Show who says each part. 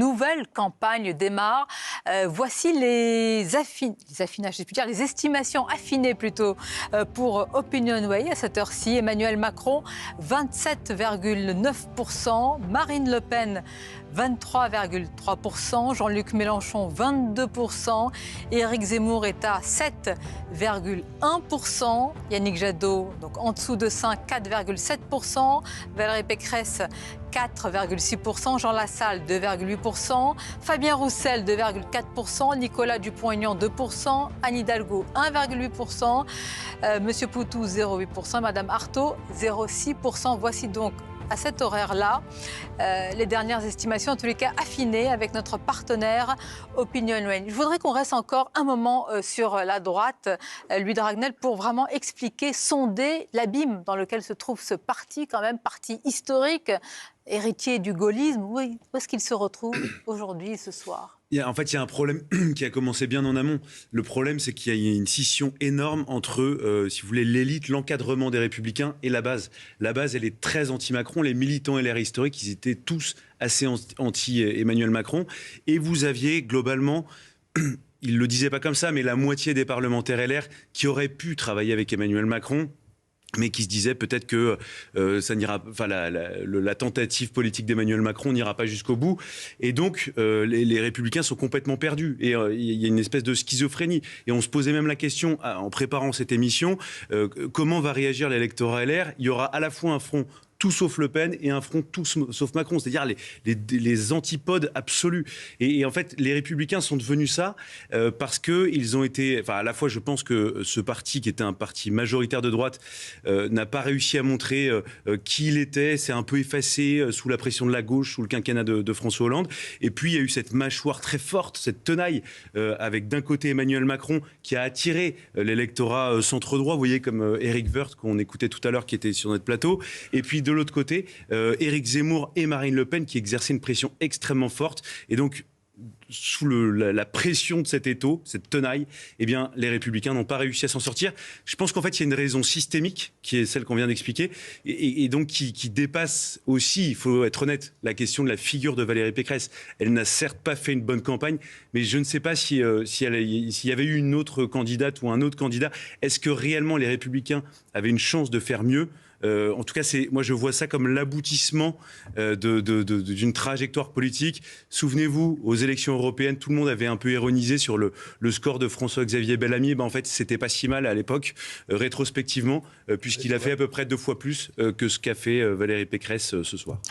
Speaker 1: nouvelle campagne démarre. Voici les affinages, je puis dire, les estimations affinées plutôt pour Opinionway à cette heure-ci. Emmanuel Macron, 27,9%. Marine Le Pen, 23,3%. Jean-Luc Mélenchon, 22%. Éric Zemmour est à 7,1%. Yannick Jadot, donc en dessous de 5, 4,7%. Valérie Pécresse, 4,6%, Jean Lassalle 2,8%, Fabien Roussel 2,4%, Nicolas Dupont-Aignan 2%, Anne Hidalgo 1,8%, Monsieur Poutou 0,8%, Madame Arthaud 0,6%. Voici donc à cet horaire-là les dernières estimations, en tous les cas affinées avec notre partenaire Opinionway. Je voudrais qu'on reste encore un moment sur la droite, Louis de Ragnel, pour vraiment expliquer, sonder l'abîme dans lequel se trouve ce parti, quand même parti historique, héritier du gaullisme. Où est-ce qu'il se retrouve aujourd'hui, ce soir ?
Speaker 2: En fait, il y a un problème qui a commencé bien en amont. Le problème, c'est qu'il y a une scission énorme entre, si vous voulez, l'élite, l'encadrement des Républicains et la base. La base, elle est très anti-Macron. Les militants LR historiques, ils étaient tous assez anti-Emmanuel Macron. Et vous aviez, globalement, il ne le disait pas comme ça, mais la moitié des parlementaires LR qui auraient pu travailler avec Emmanuel Macron, mais qui se disait peut-être que ça n'ira, enfin la tentative politique d'Emmanuel Macron n'ira pas jusqu'au bout, et donc les Républicains sont complètement perdus. Et il y a une espèce de schizophrénie. Et on se posait même la question en préparant cette émission comment va réagir l'électorat LR ? Il y aura à la fois un front tout sauf Le Pen et un front tout sauf Macron, c'est-à-dire les antipodes absolus. Et en fait, les Républicains sont devenus ça parce qu'ils ont été... Enfin, à la fois, je pense que ce parti, qui était un parti majoritaire de droite, n'a pas réussi à montrer qui il était, c'est un peu effacé sous la pression de la gauche, sous le quinquennat de François Hollande. Et puis, il y a eu cette mâchoire très forte, cette tenaille, avec d'un côté Emmanuel Macron, qui a attiré l'électorat centre-droit, vous voyez, comme Éric Woerth, qu'on écoutait tout à l'heure, qui était sur notre plateau, et puis de l'autre côté, Éric Zemmour et Marine Le Pen qui exerçaient une pression extrêmement forte. Et donc, sous la pression de cet étau, cette tenaille, eh bien, les Républicains n'ont pas réussi à s'en sortir. Je pense qu'en fait, il y a une raison systémique, qui est celle qu'on vient d'expliquer, et donc qui dépasse aussi, il faut être honnête, la question de la figure de Valérie Pécresse. Elle n'a certes pas fait une bonne campagne, mais je ne sais pas s'il y avait eu une autre candidate ou un autre candidat, est-ce que réellement les Républicains avaient une chance de faire mieux ? En tout cas, moi je vois ça comme l'aboutissement d'une trajectoire politique. Souvenez-vous, aux élections européennes, tout le monde avait un peu ironisé sur le score de François-Xavier Bellamy. En fait, c'était pas si mal à l'époque, rétrospectivement, puisqu'il a fait à peu près 2 fois plus que ce qu'a fait Valérie Pécresse ce soir.